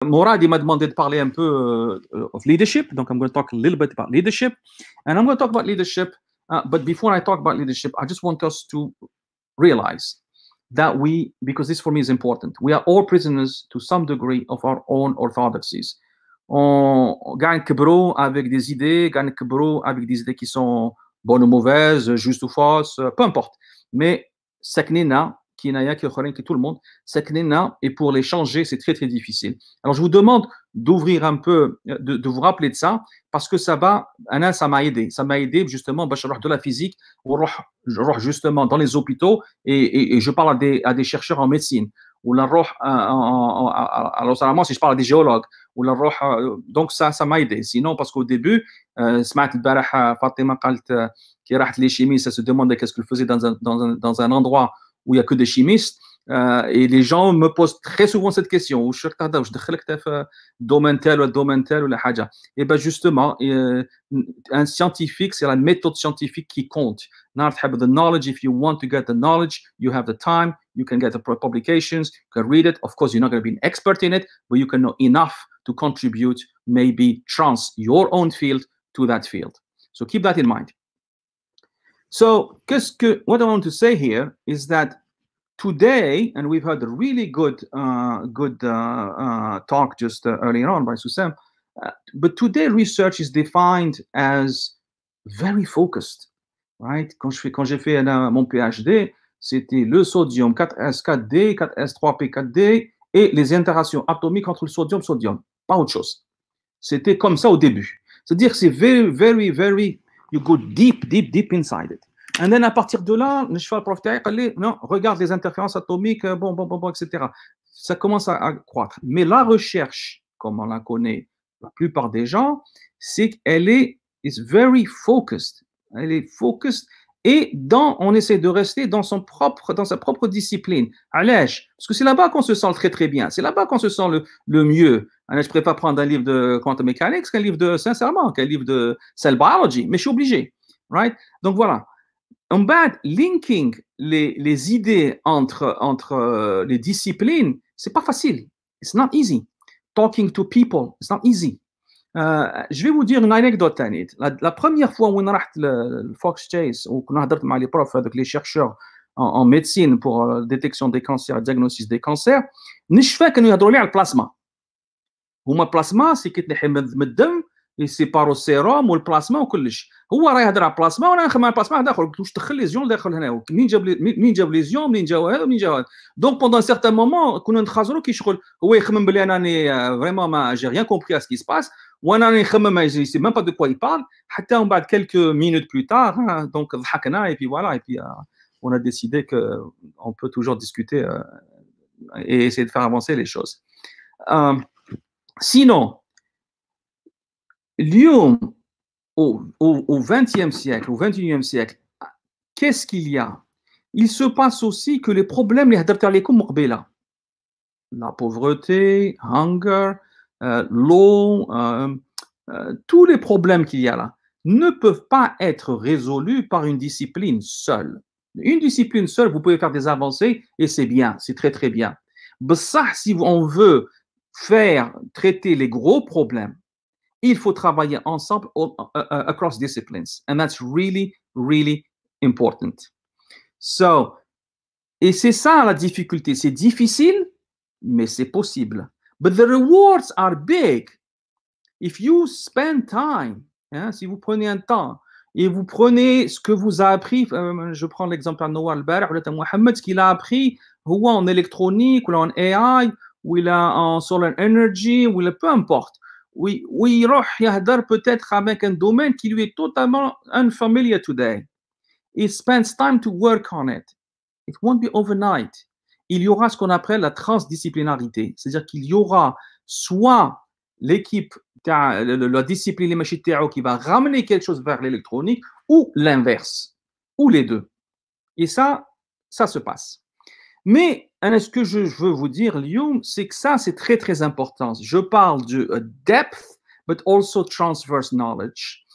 Morad m'a demandé de parler un peu of leadership, donc I'm going to talk a little bit about leadership, and I'm going to talk about leadership. But before I talk about leadership, I just want us to realize that because this for me is important, we are all prisoners to some degree of our own orthodoxies. On gagne kebro avec des idées, gagne kebro avec des idées qui sont bonnes ou mauvaises, justes ou fausses, peu importe. Mais saknina, kinaya, qui tout le monde, saknina, et pour les changer, c'est très très difficile. Alors je vous demande d'ouvrir un peu, de vous rappeler de ça, parce que ça m'a aidé. Ça m'a aidé justement, de la physique, justement dans les hôpitaux, et je parle à des chercheurs en médecine, ou la alors si je parle à des géologues, ou la donc ça m'a aidé. Sinon, parce qu'au début, سمعت البارح فاطمه قالت كي راحت les chimistes, elle se demandait qu'est-ce qu'elle faisait dans un endroit où il n'y a que des chimistes. Et les gens me posent très souvent cette question. Domaine tel ou la haja. Et bien justement, un scientifique, c'est la méthode scientifique qui compte. Not have the knowledge. If you want to get the knowledge, you have the time, you can get the publications, you can read it. Of course, you're not going to be an expert in it, but you can know enough to contribute, maybe your own field to that field. So keep that in mind. So, what I want to say here is that today, and we've had a really good talk just earlier on by Susam, but today research is defined as very focused, right? Quand j'ai fait mon PhD, c'était le sodium 4S, 4D, 4S, 3P, 4D, et les interactions atomiques entre le sodium, pas autre chose. C'était comme ça au début. C'est-à-dire que c'est very, very, very, you go deep inside it. Et then à partir de là, le cheval prof non, regarde les interférences atomiques, bon, etc. Ça commence à croître. Mais la recherche, comme on la connaît la plupart des gens, c'est qu'elle est very focused. Elle est focused et on essaie de rester dans sa propre discipline. Allège, parce que c'est là-bas qu'on se sent très très bien. C'est là-bas qu'on se sent le mieux. Alors, je préfère prendre un livre de quantum mechanics qu'un livre de cell biology, mais je suis obligé, right? Donc voilà. En bas, linking les idées entre les disciplines, c'est pas facile. It's not easy. Talking to people, it's not easy. Je vais vous dire une anecdote. La première fois où on a fait le Fox Chase, où on a parlé avec les profs, avec les chercheurs en médecine pour la détection des cancers, diagnostic des cancers, je fais que nous avons parlé le plasma. Le plasma, c'est qu'il y a des يسيبارو السيروم والبلاسما وكلش. هو راه يهضر على البلاسما وانا نخدم على البلاسما داخل واش دخل ليزيون داخل هنا منين جاب ليزيون منين جاو هذا منين جاو هذا. دونك بوندون سيغتان مومون كنا نتخازروا كي شغل هو يخمم بلي انا فريمون ما جي ريان كومبري ا سكي سباس وانا راني نخمم ما سي ميم با دو كوا يبارل حتى من بعد كيلكو مينوت بلو تار دونك ضحكنا اي بي فوالا اي بي on a décidé que on peut toujours discuter et essayer de faire avancer les choses. Sinon Lyon, au XXe siècle, au XXIe siècle, qu'est-ce qu'il y a? Il se passe aussi que les problèmes, la pauvreté, hunger, l'eau, tous les problèmes qu'il y a là, ne peuvent pas être résolus par une discipline seule. Une discipline seule, vous pouvez faire des avancées et c'est bien, c'est très très bien. Mais ça, si on veut traiter les gros problèmes, il faut travailler ensemble across disciplines. And that's really, really important. So, et c'est ça la difficulté. C'est difficile, mais c'est possible. But the rewards are big. If you spend time, si vous prenez un temps, et vous prenez ce que vous avez appris, je prends l'exemple de Noah al-Barih, ou Mohamed, ce qu'il a appris, ou en électronique, ou en AI, ou il a en solar energy, ou peu importe. Oui, il يهدر peut-être avec un domaine qui lui est totalement unfamiliar today. He spends time to work on it. It won't be overnight. Il y aura ce qu'on appelle la transdisciplinarité. C'est-à-dire qu'il y aura soit l'équipe, la discipline qui va ramener quelque chose vers l'électronique, ou l'inverse, ou les deux. Et ça se passe. Mais ce que je veux vous dire, Lyon, c'est que ça, c'est très, très important. Je parle de depth, but also transverse knowledge.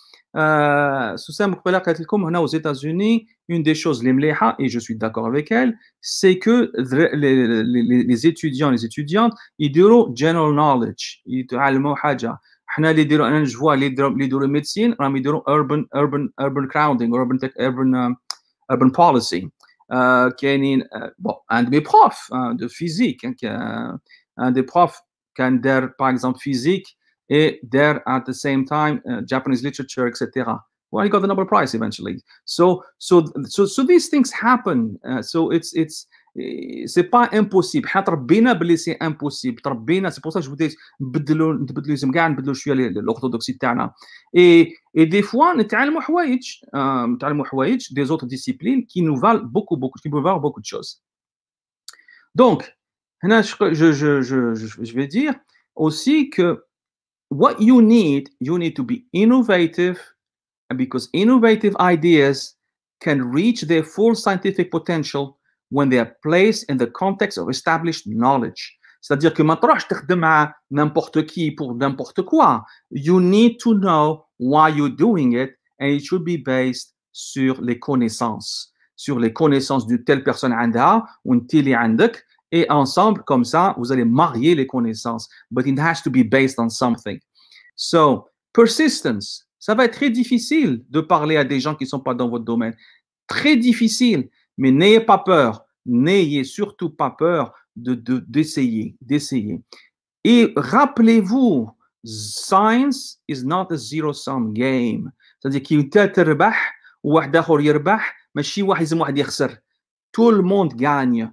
Soussam قبيلة قالت لكم هنا aux États-Unis, une des choses اللي مليحة, et je suis d'accord avec elle, c'est que les étudiants, les étudiantes, يديروا general knowledge, يتعلموا حاجة. احنا اللي يديروا, انا نجوا اللي يديروا médecine راهم يديروا urban crowding, urban policy. كاينين bon, un de mes profs de physique, un des profs كان دار par exemple physique et there at the same time Japanese literature, etc. Well, he got the Nobel Prize eventually. So these things happen. So c'est pas impossible. حنا تربينا باللي سي impossible. تربينا, c'est pour ça que je vous dis نبدلوا لازم كاع نبدلوا شويه l'orthodoxie تاعنا. Et des fois نتعلموا حوايج des autres disciplines qui nous valent qui peuvent valoir beaucoup de choses. Donc, هنا je vais dire aussi que what you need to be innovative, because innovative ideas can reach their full scientific potential when they are placed in the context of established knowledge. C'est-à-dire que ما تروحش تخدم مع n'importe qui pour n'importe quoi. You need to know why you're doing it, and it should be based sur les connaissances de telle personne عندها وانت اللي عندك. Et ensemble, comme ça, vous allez marier les connaissances. But it has to be based on something. So, persistence. Ça va être très difficile de parler à des gens qui ne sont pas dans votre domaine. Très difficile. Mais n'ayez pas peur. N'ayez surtout pas peur d'essayer. Et rappelez-vous, science is not a zero-sum game. C'est-à-dire qu'il تربح وواحد آخر يربح, ماشي واحد يلزم واحد يخسر. Tout le monde gagne.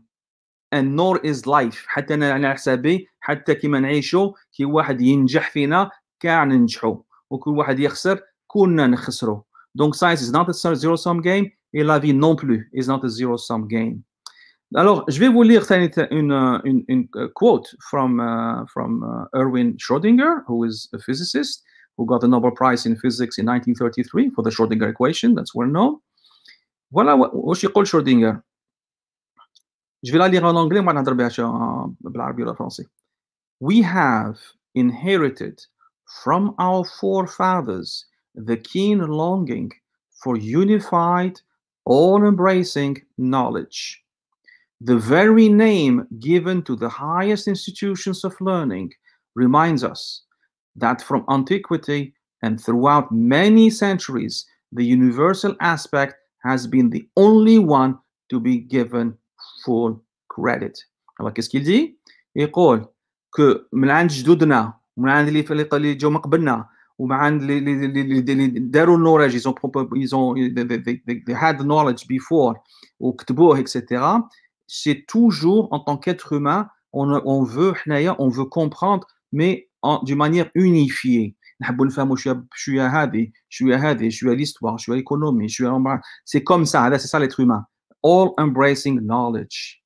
And nor is life. حتى أنا على حسابي, حتى كيما نعيشوا, كي واحد ينجح فينا كاع ننجحوا, وكل واحد يخسر كلنا نخسروا. Donc science is not a zero-sum game, et la vie non plus is not a zero-sum game. Alors, je vais vous lire une quote from Erwin Schrödinger, who is a physicist, who got the Nobel Prize in Physics in 1933 for the Schrödinger equation, that's well known. Voilà واش يقول Schrödinger. Je vais la lire en anglais, moi نهضر بها بالعربي ولا français. We have inherited from our forefathers the keen longing for unified, all-embracing knowledge. The very name given to the highest institutions of learning reminds us that from antiquity and throughout many centuries, the universal aspect has been the only one to be given full credit. Alors, qu'est-ce qu'il dit? Il يقول que من عند جدودنا ومن عند اللي جاوا من قبلنا ومن عند اللي داروا knowledge, they had the knowledge before وكتبوه, etc. C'est toujours en tant qu'être humain, on veut comprendre, mais d'une manière unifiée. نحبوا نفهموا شويه هذه شويه l'histoire, شويه l'économie, c'est comme ça, c'est ça l'être humain. All embracing knowledge.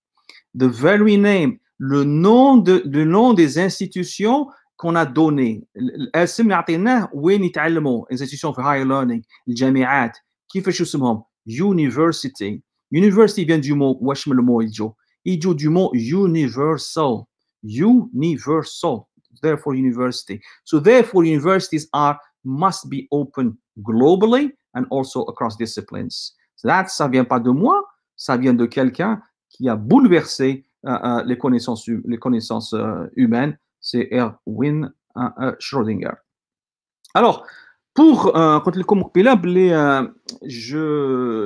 The very name, le nom des institutions qu'on a donné. الاسم اللي عطيناه وين يتعلموا, institutions for higher learning, الجامعات, كيفاش يسمهم? University. University vient du mot, واش من المو يجو du mot universal. Universal. Therefore university. So therefore universities must be open globally and also across disciplines. So ça vient pas de moi, ça vient de quelqu'un qui a bouleversé les connaissances humaines, c'est Erwin Schrödinger. Alors, pour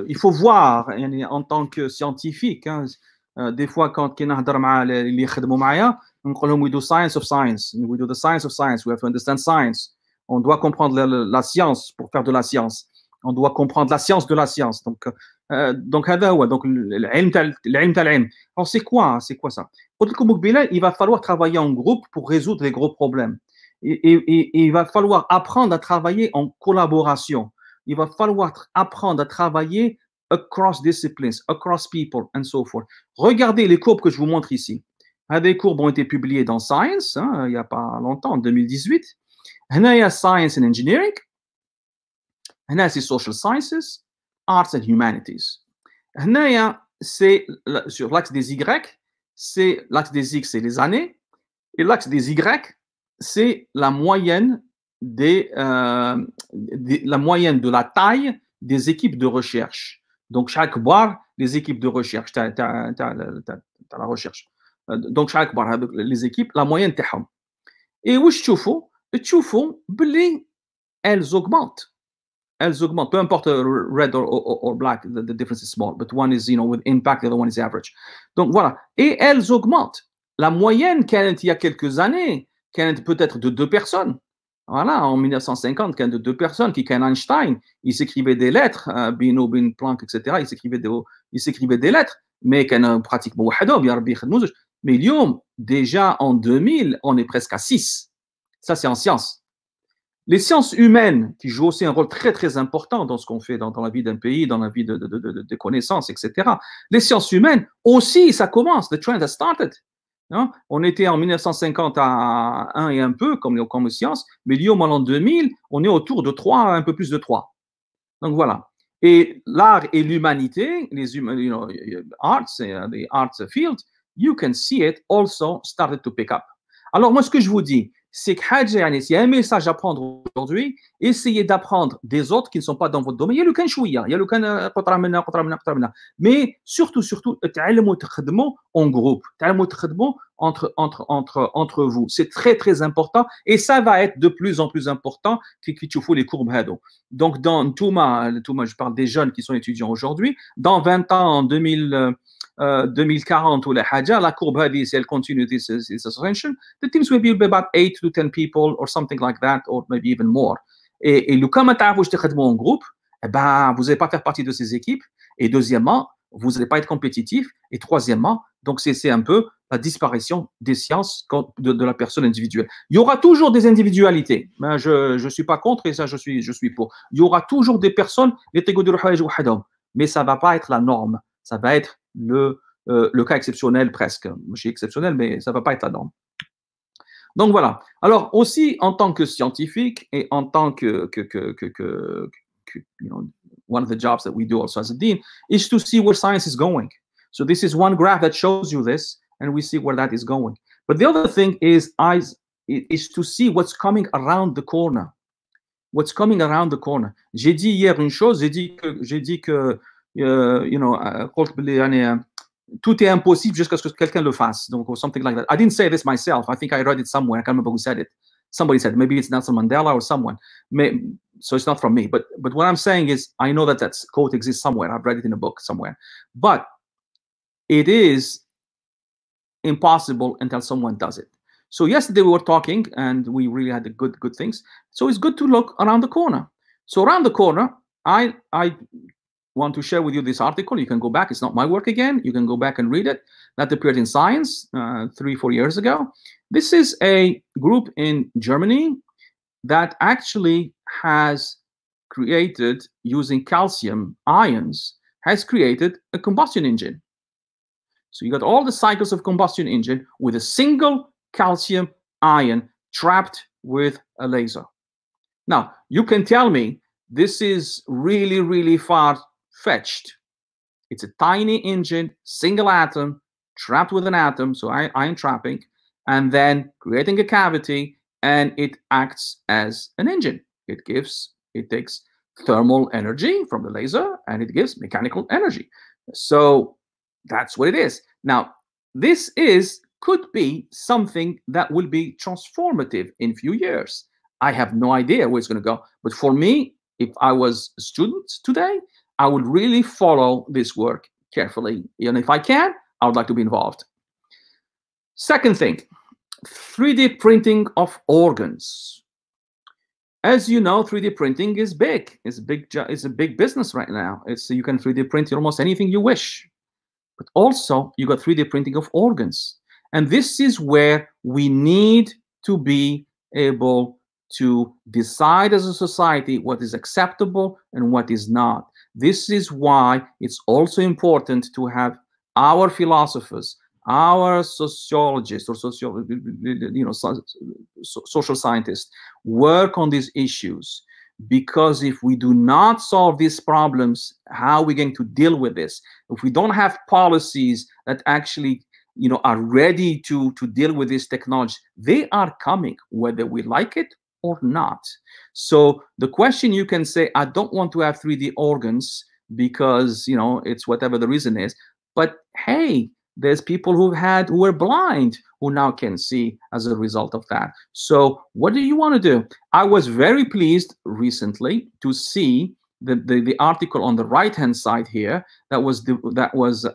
il faut voir en tant que scientifique, des fois quand كي نهضر مع اللي يخدموا معايا نقول لهم we do science of science, we do the science of science, we have to understand science. On doit comprendre la science pour faire de la science. On doit comprendre la science de la science. Donc هذا هو, donc العلم تاع العلم. Alors c'est quoi ça? قلت لكم قبيله, il va falloir travailler en groupe pour résoudre les gros problèmes. Et il va falloir apprendre à travailler en collaboration. Il va falloir apprendre à travailler across disciplines, across people, and so forth. Regardez les courbes que je vous montre ici. Des courbes ont été publiées dans Science, il n'y a pas longtemps, en 2018. Il y a Science and Engineering. Il y a Social Sciences, Arts and Humanities. C'est sur l'axe des Y, l'axe des X, c'est les années, et l'axe des Y, c'est la moyenne la moyenne de la taille des équipes de recherche. Donc, chaque bar, les équipes de recherche, la recherche. Donc, chaque bar, les équipes, la moyenne تاعهم. Et واش تشوفوا بلي elles augmentent. Elles augmentent. Peu importe red or black, the difference is small, but one is, with impact, the other one is average. Donc, voilà. Et elles augmentent. La moyenne il y a quelques années, peut-être de 2 personnes. Voilà, en 1950, de 2 personnes, qui Einstein, il s'écrivait des lettres, Bino, Bin, Planck, etc. Il s'écrivait des lettres, mais pratiquement mais déjà en 2000, on est presque à 6. Ça, c'est en sciences. Les sciences humaines, qui jouent aussi un rôle très, très important dans ce qu'on fait dans la vie d'un pays, dans la vie de connaissances, etc. Les sciences humaines, aussi, ça commence. The trend has started. Hein? On était en 1950 à 1 et un peu, comme science, mais en 2000, on est autour de 3, un peu plus de 3. Donc voilà. Et l'art et l'humanité, arts, the arts field, you can see it also started to pick up. Alors moi, ce que je vous dis, c'est que s'il y a un message à prendre aujourd'hui, essayez d'apprendre des autres qui ne sont pas dans votre domaine. Il y a le can chouïa, il y a le can mais surtout, en groupe, entre vous. C'est très, très important et ça va être de plus en plus important qu'il faut les courbes hado. Donc, dans Touma, je parle des jeunes qui sont étudiants aujourd'hui, dans 20 ans, en 2040 ou la courbe hadi, si elle continue this ascension, the teams will be about 8 to 10 people or something like that, or maybe even more. Et le comment vous en groupe, vous n'allez pas faire partie de ces équipes. Et deuxièmement, vous n'allez pas être compétitif. Et troisièmement, donc c'est un peu la disparition des sciences de la personne individuelle. Il y aura toujours des individualités. Je ne suis pas contre et ça, je suis pour. Il y aura toujours des personnes, mais ça ne va pas être la norme. Ça va être le cas exceptionnel presque. Je suis exceptionnel, mais ça ne va pas être la norme. Donc voilà. Alors aussi, en tant que scientifique et en tant que one of the jobs that we do also as a dean is to see where science is going. So this is one graph that shows you this, and we see where that is going. But the other thing is to see what's coming around the corner. What's coming around the corner. J'ai dit hier une chose, j'ai dit que tout est impossible jusqu'à ce que quelqu'un le fasse. Donc, or something like that. I didn't say this myself. I think I read it somewhere. I can't remember who said it. Somebody said it. Maybe it's Nelson Mandela or someone. So it's not from me. But what I'm saying is, I know that quote exists somewhere. I've read it in a book somewhere. But it is impossible until someone does it. So yesterday we were talking, and we really had the good things. So it's good to look around the corner. So around the corner, I want to share with you this article. You can go back. It's not my work again. You can go back and read it. That appeared in Science 3-4 years ago. This is a group in Germany that actually has created, using calcium ions, has created a combustion engine. So you got all the cycles of combustion engine with a single calcium ion trapped with a laser. Now, you can tell me this is really, really far-fetched. It's a tiny engine, single atom, trapped with an atom, so ion trapping, and then creating a cavity, and it acts as an engine. It takes thermal energy from the laser, and it gives mechanical energy. So that's what it is. Now, this could be something that will be transformative in a few years. I have no idea where it's going to go. But for me, if I was a student today, I would really follow this work carefully. And if I can, I would like to be involved. Second thing, 3D printing of organs. As you know, 3D printing is big. It's a big business right now. You can 3D print almost anything you wish. But also, you got 3D printing of organs. And this is where we need to be able to decide as a society what is acceptable and what is not. This is why it's also important to have our philosophers, our sociologists or social scientists work on these issues. Because if we do not solve these problems, how are we going to deal with this? If we don't have policies that actually are ready to deal with this technology, they are coming, whether we like it or not? So the question, you can say, I don't want to have 3D organs because, you know, it's whatever the reason is. But hey, there's people who were blind who now can see as a result of that. So what do you want to do? I was very pleased recently to see the article on the right hand side here that was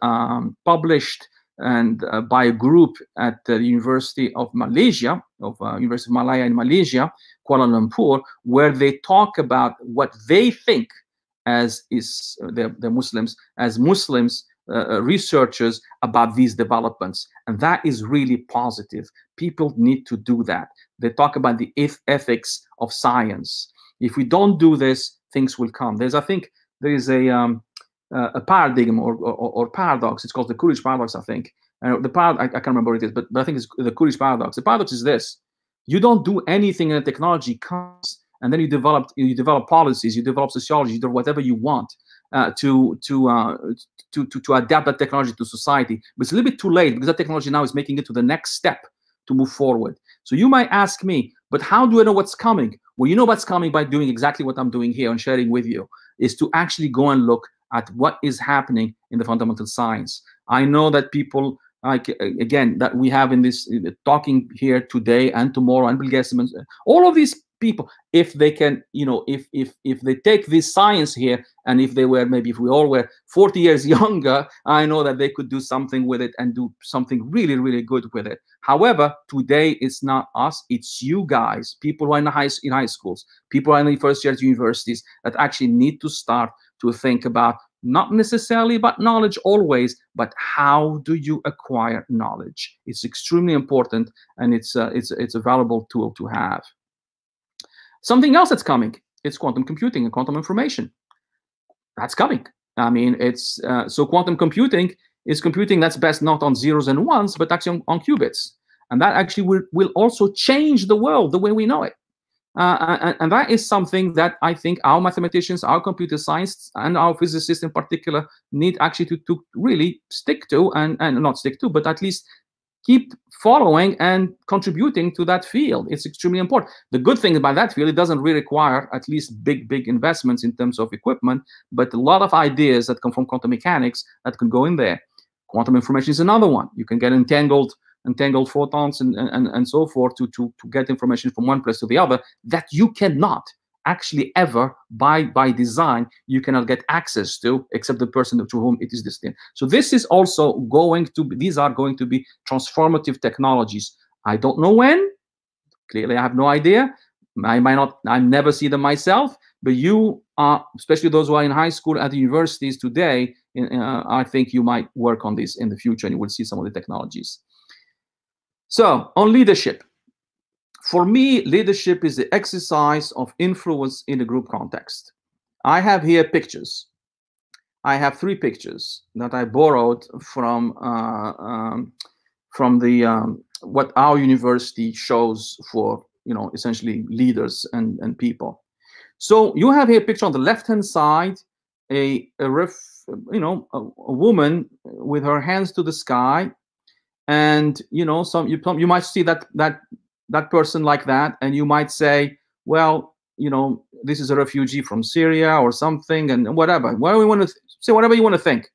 published and by a group at the University of Malaysia, University of Malaya in Malaysia, Kuala Lumpur, where they talk about what they think as the Muslims, as Muslims researchers, about these developments. And that is really positive. People need to do that. They talk about the ethics of science. If we don't do this, things will come. I think there is a paradigm or paradox. It's called the Coolidge paradox, I think. And I can't remember what it is, but I think it's the Coolidge paradox. The paradox is this: you don't do anything, and the technology comes, and then you develop policies, you develop sociology, you do whatever you want to adapt that technology to society. But it's a little bit too late, because that technology now is making it to the next step to move forward. So you might ask me, but how do I know what's coming? Well, you know what's coming by doing exactly what I'm doing here and sharing with you, is to actually go and look at what is happening in the fundamental science. I know that people, like, again, that we have in this talking here today and tomorrow, and Bill Gates, all of these people, if they can, you know, if they take this science here, and if we all were 40 years younger, I know that they could do something with it and do something really, really good with it. However, today it's not us, it's you guys, people who are in high schools, people who are in the first year at universities, that actually need to start to think about, not necessarily about knowledge always, but how do you acquire knowledge? It's extremely important, and it's a valuable tool to have. Something else that's coming, it's quantum computing and quantum information. That's coming. I mean, it's so quantum computing is computing that's best not on zeros and ones, but actually on qubits. And that actually will also change the world the way we know it. And that is something that I think our mathematicians, our computer scientists, and our physicists in particular need actually to really stick to, and not stick to, but at least keep following and contributing to that field. It's extremely important. The good thing about that field, it doesn't really require at least big investments in terms of equipment, but a lot of ideas that come from quantum mechanics that can go in there. Quantum information is another one. You can get entangled photons and so forth to get information from one place to the other that you cannot actually ever by design, you cannot get access to, except the person to whom it is destined. So this is also these are going to be transformative technologies. I don't know when. Clearly, I have no idea. I never see them myself, but you are, especially those who are in high school at the universities today, I think you might work on this in the future, and you will see some of the technologies. So on leadership. For me, leadership is the exercise of influence in a group context. I have here pictures. I have 3 pictures that I borrowed from what our university shows for, you know, essentially leaders and people. So you have here a picture on the left-hand side, a woman with her hands to the sky, and you know, you might see that person like that, and you might say, well, you know, this is a refugee from Syria or something, and whatever. Well, we want to say whatever you want to think.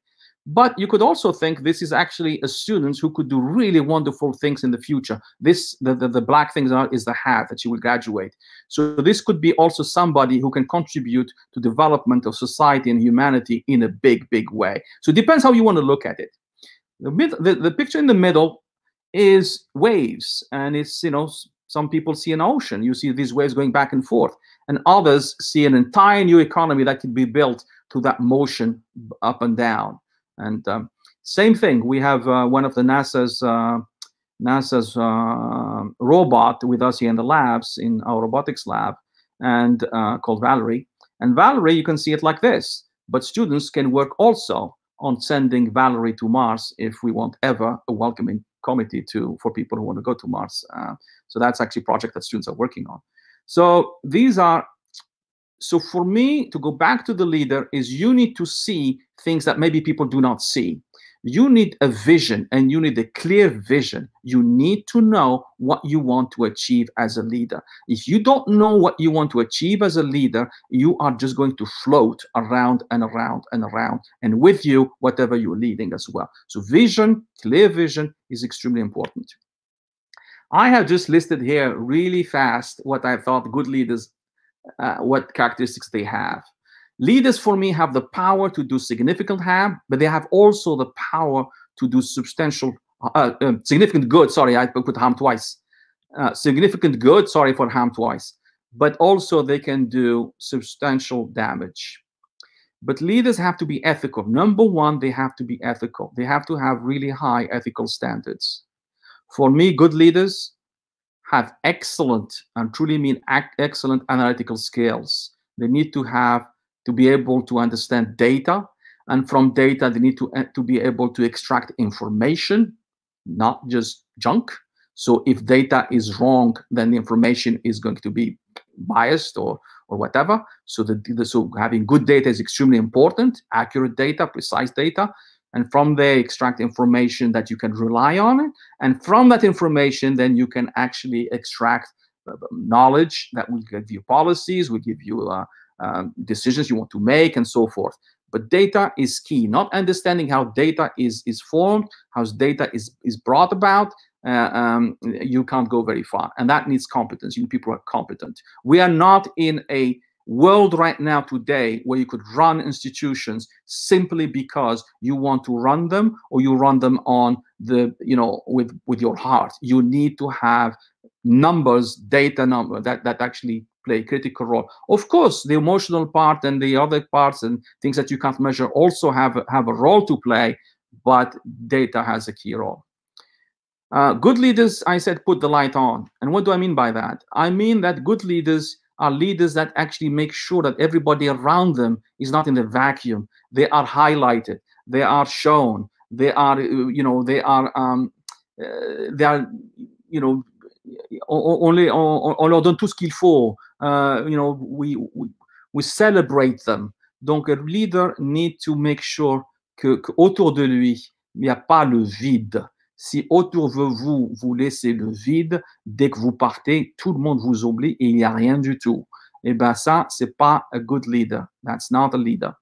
But you could also think this is actually a student who could do really wonderful things in the future. The black thing is the hat that she will graduate. So this could be also somebody who can contribute to development of society and humanity in a big way. So it depends how you want to look at it. The picture in the middle is waves, and it's, you know, some people see an ocean. You see these waves going back and forth, and others see an entire new economy that can be built to that motion up and down. And same thing, we have one of the NASA's robot with us here in the labs, in our robotics lab, and called Valerie. And Valerie, you can see it like this, but students can work also on sending Valerie to Mars if we want ever a welcoming committee for people who want to go to Mars. So that's actually a project that students are working on. So so for me, to go back to the leader, is you need to see things that maybe people do not see. You need a vision, and you need a clear vision. You need to know what you want to achieve as a leader. If you don't know what you want to achieve as a leader, you are just going to float around and around and around, and with you, whatever you're leading as well. So vision, clear vision is extremely important. I have just listed here really fast what I thought good leaders, what characteristics they have. Leaders for me have the power to do significant harm, but they have also the power to do significant good. Sorry, I put harm twice. Significant good, sorry for harm twice. But also they can do substantial damage. But leaders have to be ethical. Number one, they have to be ethical. They have to have really high ethical standards. For me, good leaders have excellent, and truly mean excellent, analytical skills. They need to be able to understand data, and from data they need to be able to extract information, not just junk. So if data is wrong, then the information is going to be biased or whatever. So so having good data is extremely important, accurate data, precise data, and from there extract information that you can rely on, and from that information then you can actually extract knowledge that will give you policies, will give you decisions you want to make, and so forth. But data is key. Not understanding how data is formed, how data is brought about, you can't go very far. And that needs competence. You people are competent. We are not in a world right now today where you could run institutions simply because you want to run them, or you run them on the, with your heart. You need to have numbers, data number that actually play a critical role. Of course, the emotional part and the other parts and things that you can't measure also have a role to play, but data has a key role. Good leaders, I said, put the light on. And what do I mean by that? I mean that good leaders are leaders that actually make sure that everybody around them is not in a vacuum. They are highlighted. They are shown. They are, on leur donne tout ce qu'il faut. We celebrate them. Donc, a leader needs to make sure que autour de lui, il n'y a pas le vide. Si autour de vous, vous laissez le vide, dès que vous partez, tout le monde vous oublie et il n'y a rien du tout. Eh bien, ça, c'est pas a good leader. That's not a leader.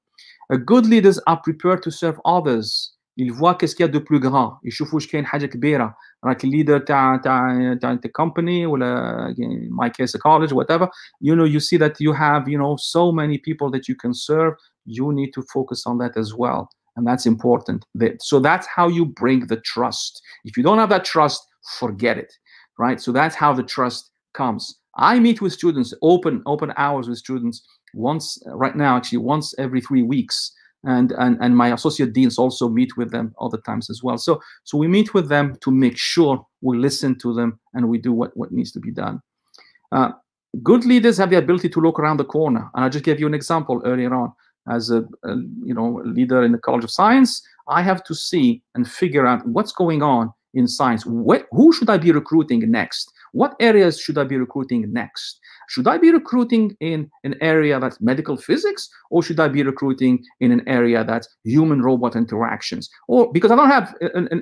A good leaders are prepared to serve others. Ils voient qu'est-ce qu'il y a de plus grand. يشوفوا كاين حاجة كبيرة. Like a leader تاع company, or in my case a college, whatever. You see that you have, so many people that you can serve. You need to focus on that as well. And that's important. So that's how you bring the trust. If you don't have that trust, forget it, right? So that's how the trust comes. I meet with students, open hours with students once every 3 weeks. And my associate deans also meet with them other times as well. So we meet with them to make sure we listen to them and we do what needs to be done. Good leaders have the ability to look around the corner. And I just gave you an example earlier on. As a leader in the College of Science, I have to see and figure out what's going on in science. Who should I be recruiting next? What areas should I be recruiting next? Should I be recruiting in an area that's medical physics, or should I be recruiting in an area that's human-robot interactions? Or because I don't have an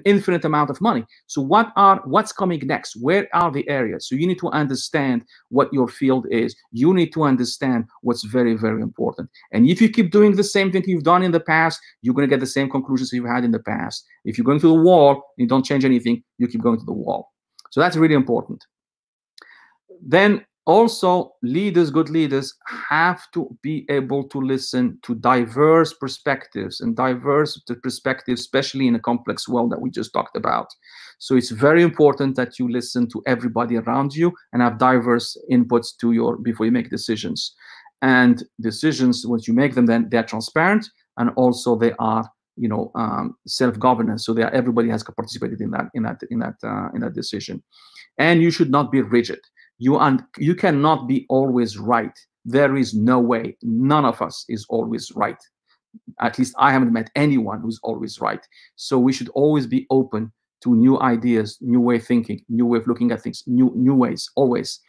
infinite amount of money. So what's coming next? Where are the areas? So you need to understand what your field is. You need to understand what's very, very important. And if you keep doing the same thing you've done in the past, you're going to get the same conclusions you've had in the past. If you're going to the wall and you don't change anything, you keep going to the wall. So that's really important. Then also, good leaders have to be able to listen to diverse perspectives, especially in a complex world that we just talked about. So it's very important that you listen to everybody around you and have diverse inputs before you make decisions. And decisions, once you make them, then they're transparent, and also they are, self-governance. So everybody has participated in that decision. And you should not be rigid. You cannot be always right. There is no way. None of us is always right. At least I haven't met anyone who's always right. So we should always be open to new ideas, new way of thinking, new way of looking at things, new ways, always.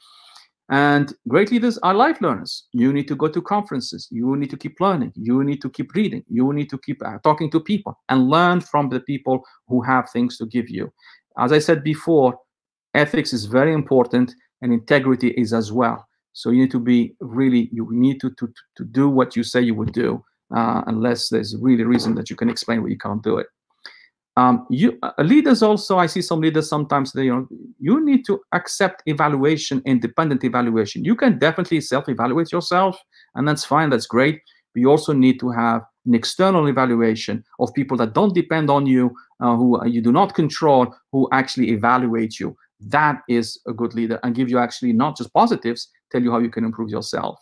And great leaders are life learners. You need to go to conferences. You need to keep learning. You need to keep reading. You need to keep talking to people and learn from the people who have things to give you. As I said before, ethics is very important and integrity is as well. So you need to be really, you need to do what you say you would do, unless there's really a reason that you can explain why you can't do it. Leaders also, I see some leaders sometimes, you need to accept evaluation, independent evaluation. You can definitely self-evaluate yourself, and that's fine, that's great. But you also need to have an external evaluation of people that don't depend on you, who you do not control, who actually evaluate you. That is a good leader and give you actually not just positives, tell you how you can improve yourself.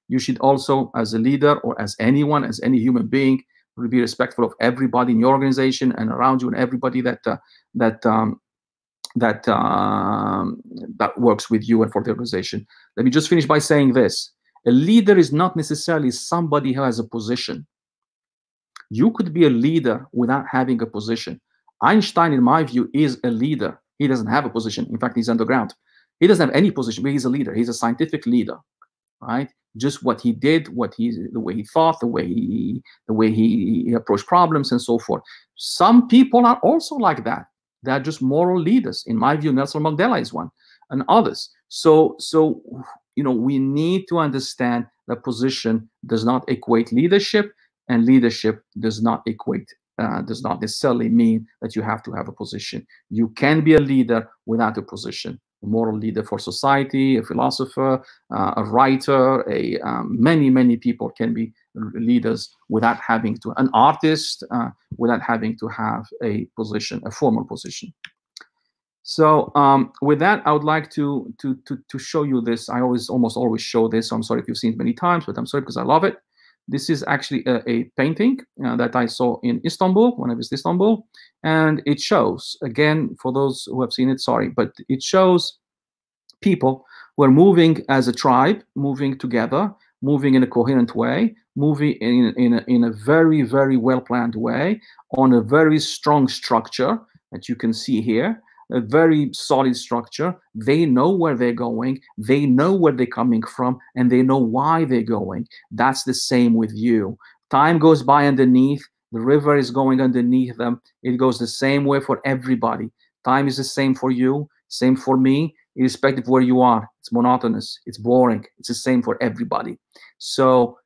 You should also, as a leader or as anyone, as any human being, be respectful of everybody in your organization and around you, and everybody that works with you and for the organization. Let me just finish by saying this: a leader is not necessarily somebody who has a position. You could be a leader without having a position. Einstein, in my view, is a leader. He doesn't have a position. In fact, he's underground. He doesn't have any position, but he's a leader. He's a scientific leader, right? Just what he did, the way he thought, the way he approached problems, and so forth. Some people are also like that. They are just moral leaders. In my view, Nelson Mandela is one, and others. So we need to understand that position does not equate leadership, and leadership does not necessarily mean that you have to have a position. You can be a leader without a position. A moral leader for society, a philosopher, a writer, many people can be leaders without having to, an artist, without having to have a position, a formal position. So with that, I would like to show you this. I almost always show this. So I'm sorry if you've seen it many times, but I'm sorry because I love it. This is actually a painting that I saw in Istanbul when I visited Istanbul. And it shows, again, for those who have seen it, sorry, but it shows people who are moving as a tribe, moving together, moving in a coherent way, moving in a very, very well-planned way, on a very strong structure that you can see here. A very solid structure. They know where they're going, they know where they're coming from, and they know why they're going. That's the same with you. Time goes by underneath, the river is going underneath them. It goes the same way for everybody. Time is the same for you, same for me, irrespective of where you are. It's monotonous, it's boring, it's the same for everybody. So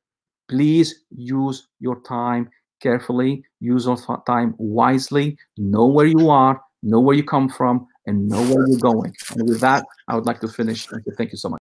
please use your time carefully, use your time wisely, know where you are, know where you come from, and know where you're going. And with that, I would like to finish. Thank you so much.